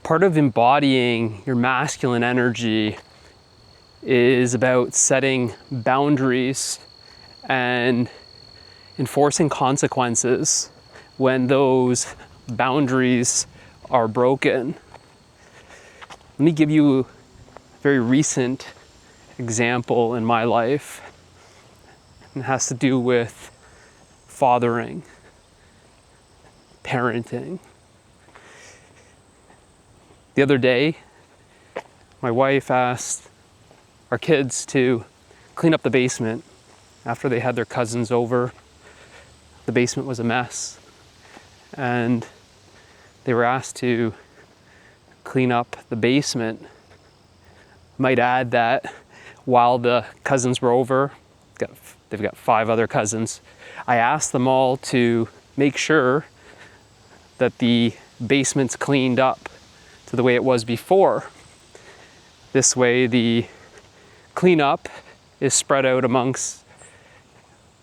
part of embodying your masculine energy is about setting boundaries and enforcing consequences when those boundaries are broken. Let me give you a very recent example in my life. It has to do with fathering, parenting. The other day, my wife asked our kids to clean up the basement after they had their cousins over. The basement was a mess, and they were asked to clean up the basement. Might add that while the cousins were over, they've got 5 other cousins, I asked them all to make sure that the basement's cleaned up to the way it was before. This way the cleanup is spread out amongst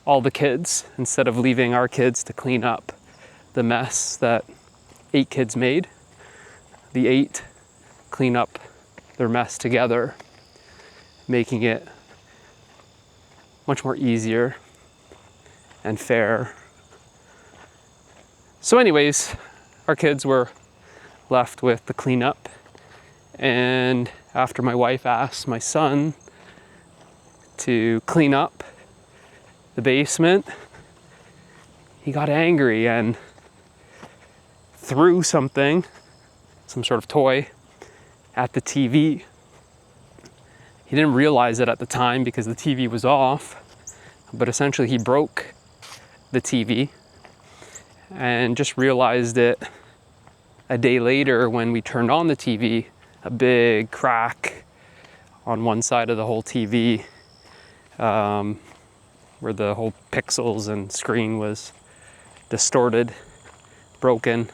all the kids instead of leaving our kids to clean up the mess that 8 kids made. The 8 clean up their mess together, making it much more easier and fair. So anyways, our kids were left with the cleanup, and after my wife asked my son to clean up the basement, he got angry and threw something, some sort of toy, at the TV. He didn't realize it at the time because the TV was off, but essentially he broke the TV and just realized it a day later when we turned on the TV. A big crack on one side of the whole TV, where the whole pixels and screen was distorted, broken,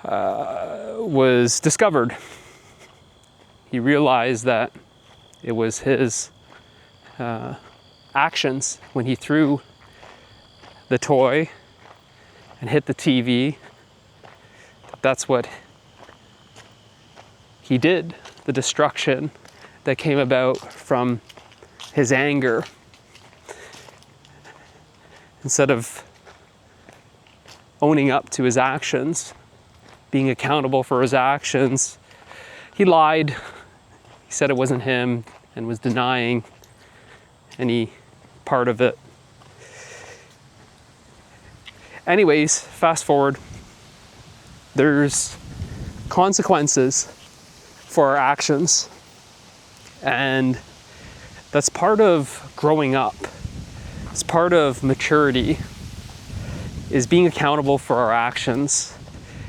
was discovered. He realized that it was his actions when he threw the toy and hit the TV. That's what he did, the destruction that came about from his anger. Instead of owning up to his actions, being accountable for his actions, he lied. He said it wasn't him and was denying any part of it. Anyways, fast forward. There's consequences for our actions, and that's part of growing up. It's part of maturity, is being accountable for our actions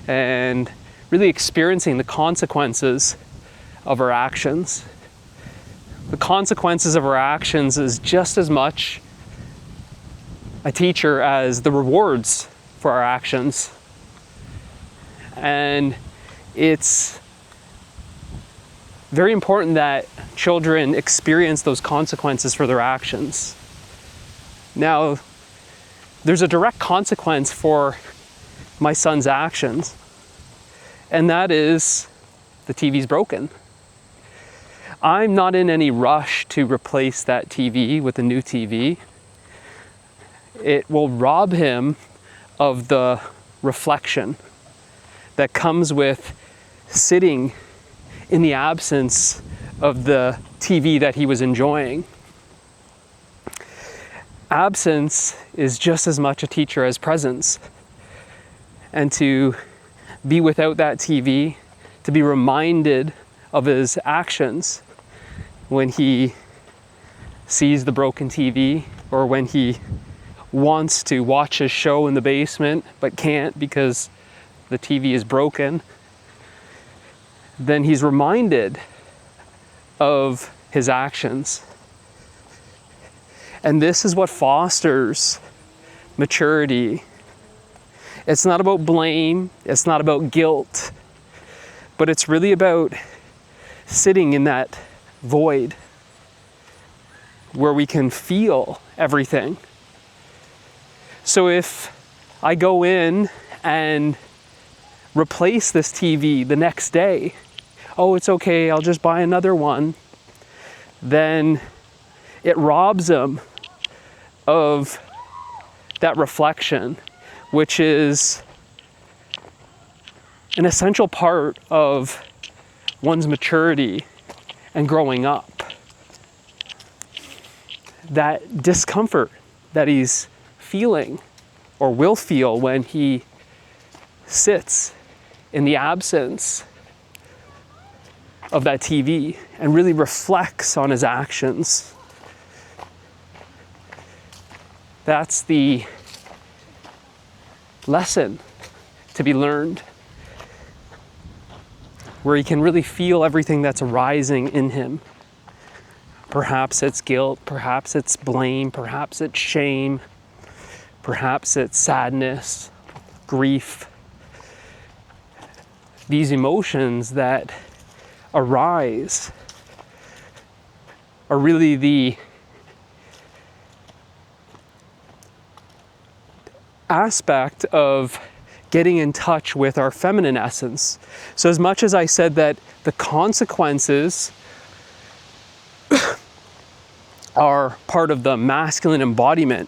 and really experiencing the consequences of our actions. The consequences of our actions is just as much a teacher as the rewards for our actions. And it's very important that children experience those consequences for their actions. Now, there's a direct consequence for my son's actions, and that is the TV's broken. I'm not in any rush to replace that TV with a new TV. It will rob him of the reflection that comes with sitting in the absence of the TV that he was enjoying. Absence is just as much a teacher as presence. And to be without that TV, to be reminded of his actions when he sees the broken TV, or when he wants to watch his show in the basement but can't because the TV is broken, then he's reminded of his actions. And this is what fosters maturity. It's not about blame, it's not about guilt, but it's really about sitting in that void where we can feel everything. So if I go in and replace this TV the next day, oh, it's okay, I'll just buy another one, then it robs him of that reflection, which is an essential part of one's maturity and growing up. That discomfort that he's feeling or will feel when he sits in the absence of that TV and really reflects on his actions. That's the lesson to be learned, where he can really feel everything that's arising in him. Perhaps it's guilt, perhaps it's blame, perhaps it's shame, perhaps it's sadness, grief. These emotions that arise are really the aspect of getting in touch with our feminine essence. So as much as I said that the consequences are part of the masculine embodiment,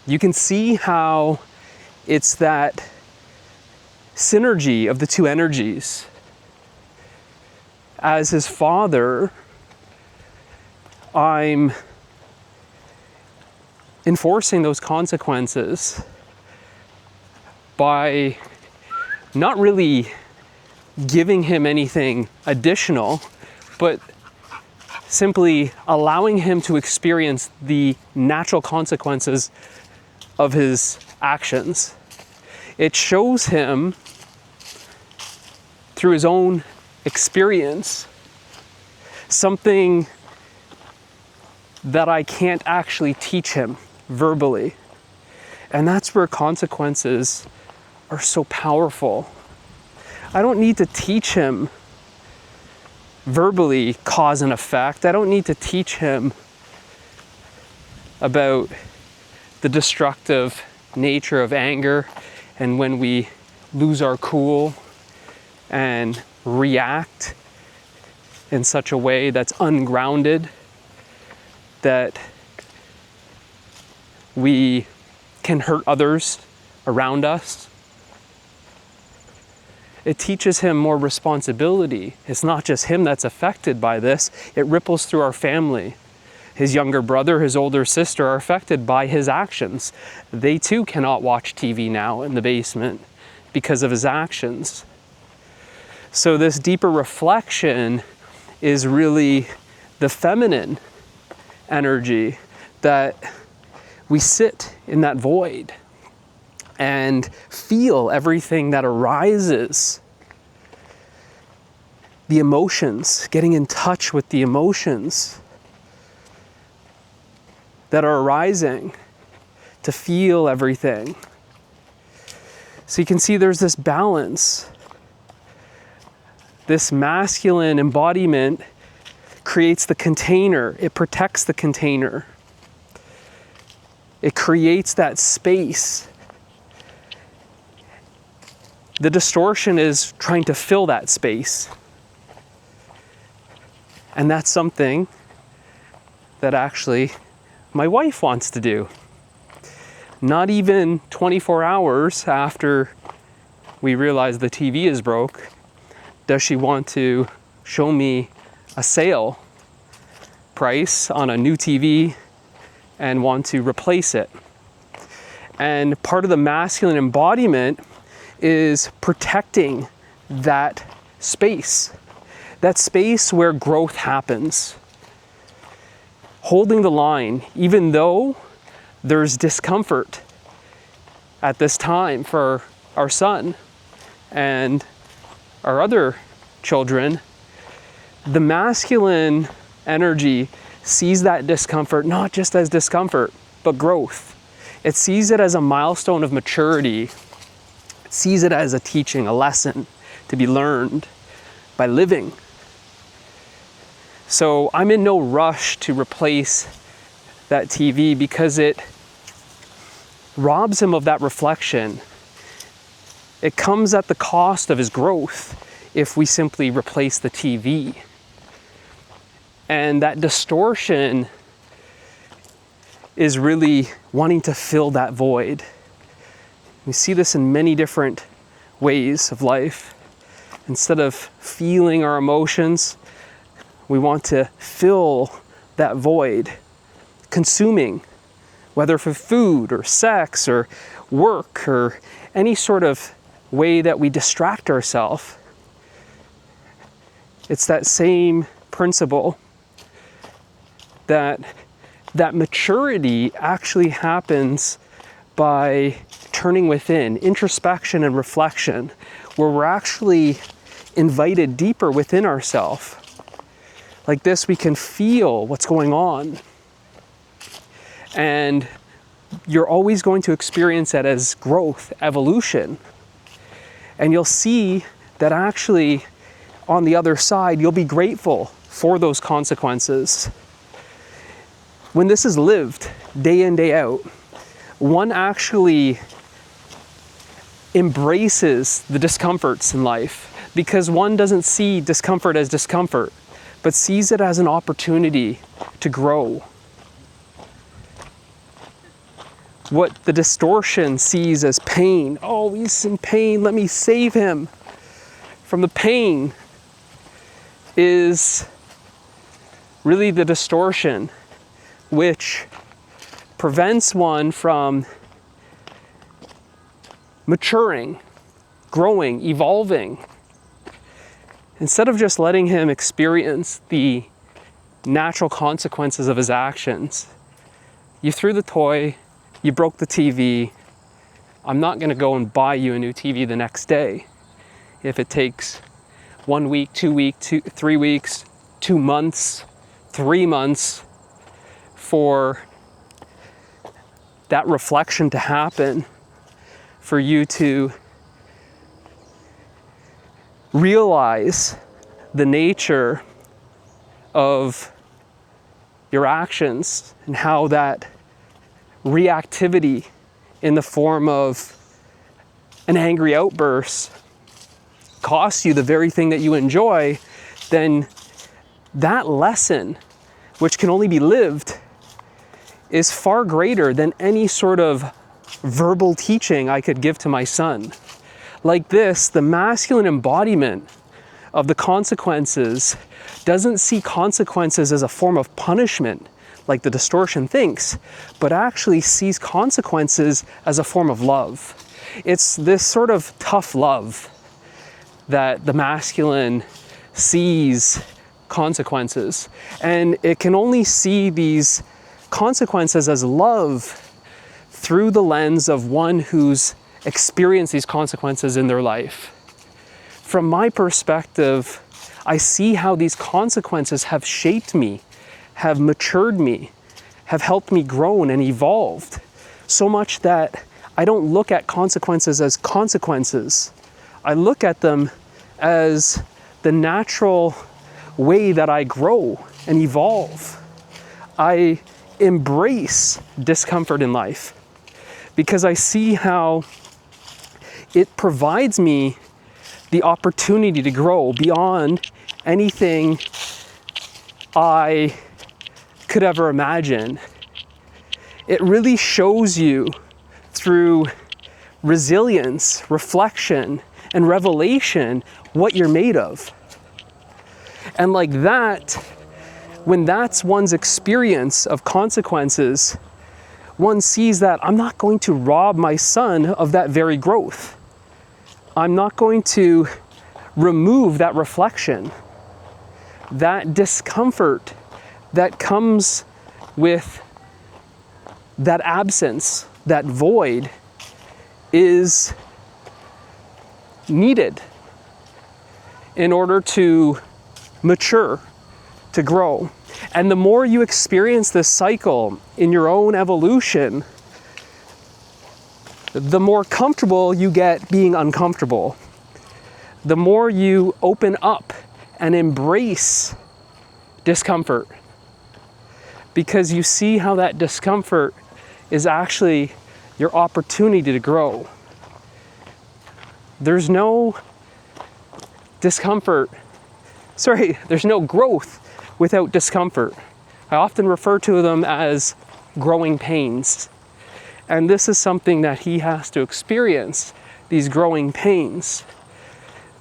you can see how it's that synergy of the two energies. As his father, I'm enforcing those consequences by not really giving him anything additional, but simply allowing him to experience the natural consequences of his actions. It shows him through his own experience something that I can't actually teach him verbally. And that's where consequences are so powerful. I don't need to teach him verbally cause and effect. I don't need to teach him about the destructive nature of anger and when we lose our cool and react in such a way that's ungrounded, that we can hurt others around us. It teaches him more responsibility. It's not just him that's affected by this, it ripples through our family. His younger brother, his older sister are affected by his actions. They too cannot watch TV now in the basement because of his actions. So this deeper reflection is really the feminine energy, that we sit in that void and feel everything that arises. The emotions, getting in touch with the emotions that are arising, to feel everything. So you can see there's this balance. This masculine embodiment creates the container, it protects the container. It creates that space. The distortion is trying to fill that space. And that's something that actually my wife wants to do. Not even 24 hours after we realize the TV is broke, does she want to show me a sale price on a new TV and want to replace it. And part of the masculine embodiment is protecting that space where growth happens. Holding the line, even though there's discomfort at this time for our son and our other children, the masculine energy sees that discomfort not just as discomfort, but growth. It sees it as a milestone of maturity. It sees it as a teaching, a lesson to be learned by living. So I'm in no rush to replace that TV because it robs him of that reflection. it comes at the cost of his growth if we simply replace the TV. And that distortion is really wanting to fill that void. We see this in many different ways of life. Instead of feeling our emotions, we want to fill that void, consuming, whether for food or sex or work or any sort of way that we distract ourselves. It's that same principle that maturity actually happens by turning within, introspection and reflection, where we're actually invited deeper within ourselves. Like this, we can feel what's going on. And you're always going to experience that as growth, evolution. And you'll see that actually on the other side, you'll be grateful for those consequences. When this is lived day in, day out, one actually embraces the discomforts in life because one doesn't see discomfort as discomfort, but sees it as an opportunity to grow. What the distortion sees as pain, oh, he's in pain, let me save him from the pain, is really the distortion which prevents one from maturing, growing, evolving. Instead of just letting him experience the natural consequences of his actions, you threw the toy, you broke the TV, I'm not going to go and buy you a new TV the next day. If it takes 1 week, 2 weeks, 3 weeks, 2 months, 3 months for that reflection to happen, for you to realize the nature of your actions and how that reactivity in the form of an angry outburst costs you the very thing that you enjoy, then that lesson, which can only be lived, is far greater than any sort of verbal teaching I could give to my son. Like this, the masculine embodiment of the consequences doesn't see consequences as a form of punishment, like the distortion thinks, but actually sees consequences as a form of love. It's this sort of tough love that the masculine sees consequences. And it can only see these consequences as love through the lens of one who's experienced these consequences in their life. From my perspective, I see how these consequences have shaped me, have matured me, have helped me grow and evolved, so much that I don't look at consequences as consequences. I look at them as the natural way that I grow and evolve. I embrace discomfort in life because I see how it provides me the opportunity to grow beyond anything I could ever imagine. It really shows you through resilience, reflection, and revelation what you're made of. And like that, when that's one's experience of consequences, one sees that I'm not going to rob my son of that very growth. I'm not going to remove that reflection, that discomfort that comes with that absence, that void, is needed in order to mature, to grow. And the more you experience this cycle in your own evolution, the more comfortable you get being uncomfortable. The more you open up and embrace discomfort, because you see how that discomfort is actually your opportunity to grow. there's no discomfort. Sorry, there's no growth without discomfort. I often refer to them as growing pains. And this is something that he has to experience, these growing pains.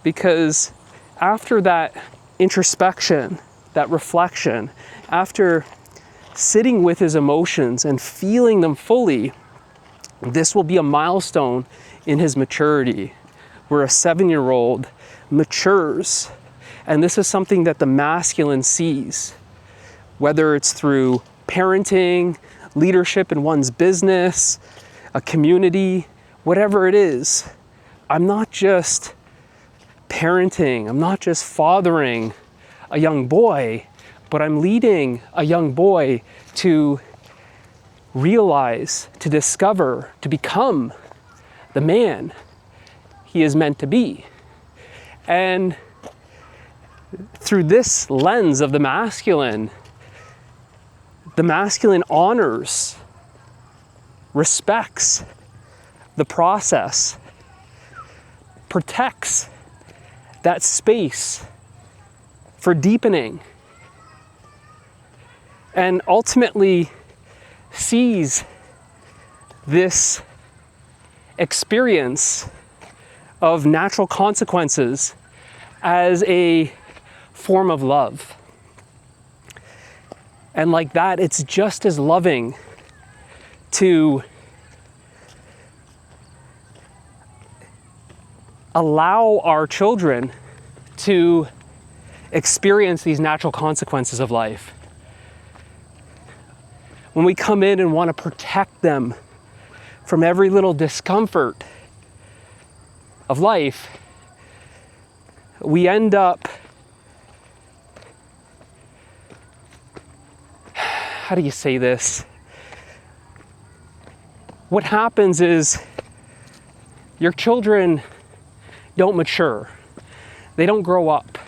Because after that introspection, that reflection, after sitting with his emotions and feeling them fully, this will be a milestone in his maturity, where a 7-year-old matures. And this is something that the masculine sees, whether it's through parenting, leadership in one's business, a community, whatever it is. I'm not just parenting, I'm not just fathering a young boy, but I'm leading a young boy to realize, to discover, to become the man he is meant to be. And through this lens of the masculine honors, respects the process, protects that space for deepening, and ultimately sees this experience of natural consequences as a form of love. And like that, it's just as loving to allow our children to experience these natural consequences of life. When we come in and want to protect them from every little discomfort of life, we end up, how do you say this? What happens is your children don't mature. They don't grow up.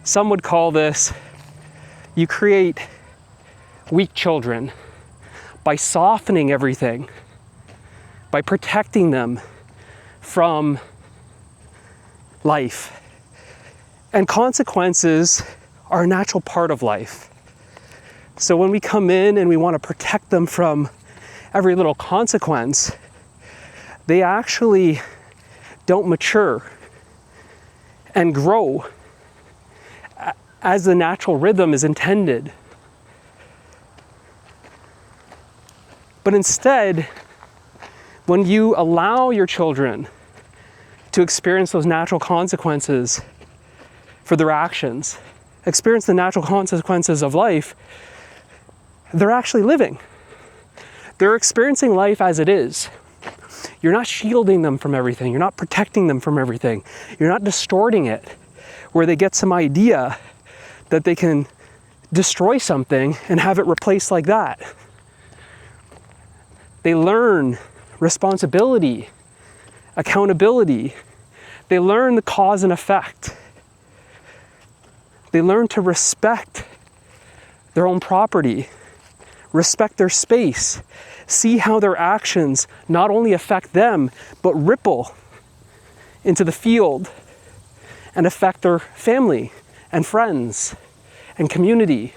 Some would call this, you create weak children by softening everything, by protecting them from life. And consequences are a natural part of life. So when we come in and we want to protect them from every little consequence, they actually don't mature and grow as the natural rhythm is intended. But instead, when you allow your children to experience those natural consequences for their actions, experience the natural consequences of life, they're actually living. They're experiencing life as it is. You're not shielding them from everything. You're not protecting them from everything. You're not distorting it where they get some idea that they can destroy something and have it replaced like that. They learn responsibility, accountability. They learn the cause and effect. They learn to respect their own property, respect their space, see how their actions not only affect them, but ripple into the field and affect their family and friends and community.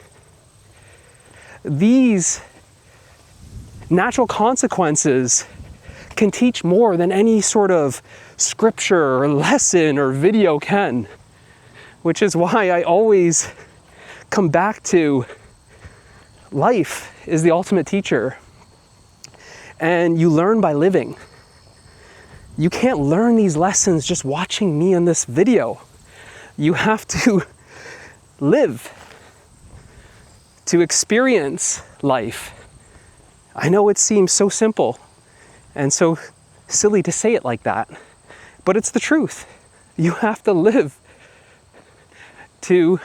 These natural consequences can teach more than any sort of scripture or lesson or video can, which is why I always come back to life is the ultimate teacher. And you learn by living. You can't learn these lessons just watching me on this video. You have to live, to experience life. I know it seems so simple and so silly to say it like that, but it's the truth. You have to live to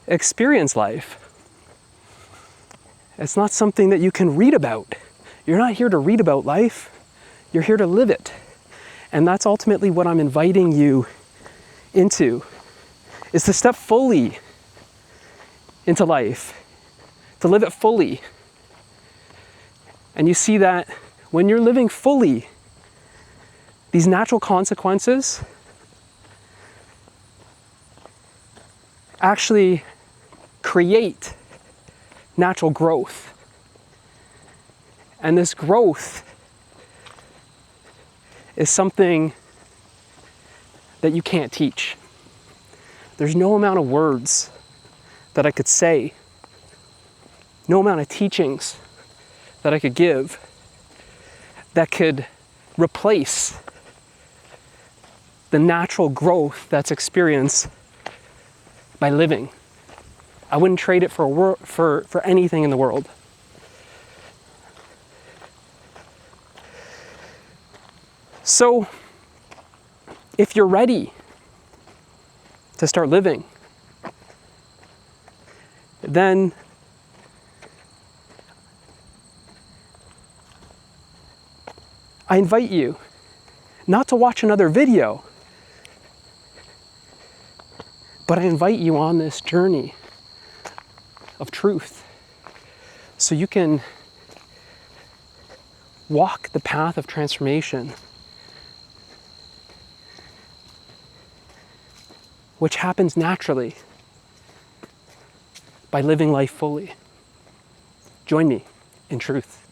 experience life. It's not something that you can read about. You're not here to read about life. You're here to live it. And that's ultimately what I'm inviting you into, is to step fully into life, to live it fully. And you see that when you're living fully, These natural consequences actually create natural growth. And this growth is something that you can't teach. There's no amount of words that I could say, no amount of teachings that I could give that could replace the natural growth that's experienced by living. I wouldn't trade it for anything in the world. So, if you're ready to start living, then I invite you not to watch another video, but I invite you on this journey of truth so you can walk the path of transformation, which happens naturally by living life fully. Join me in truth.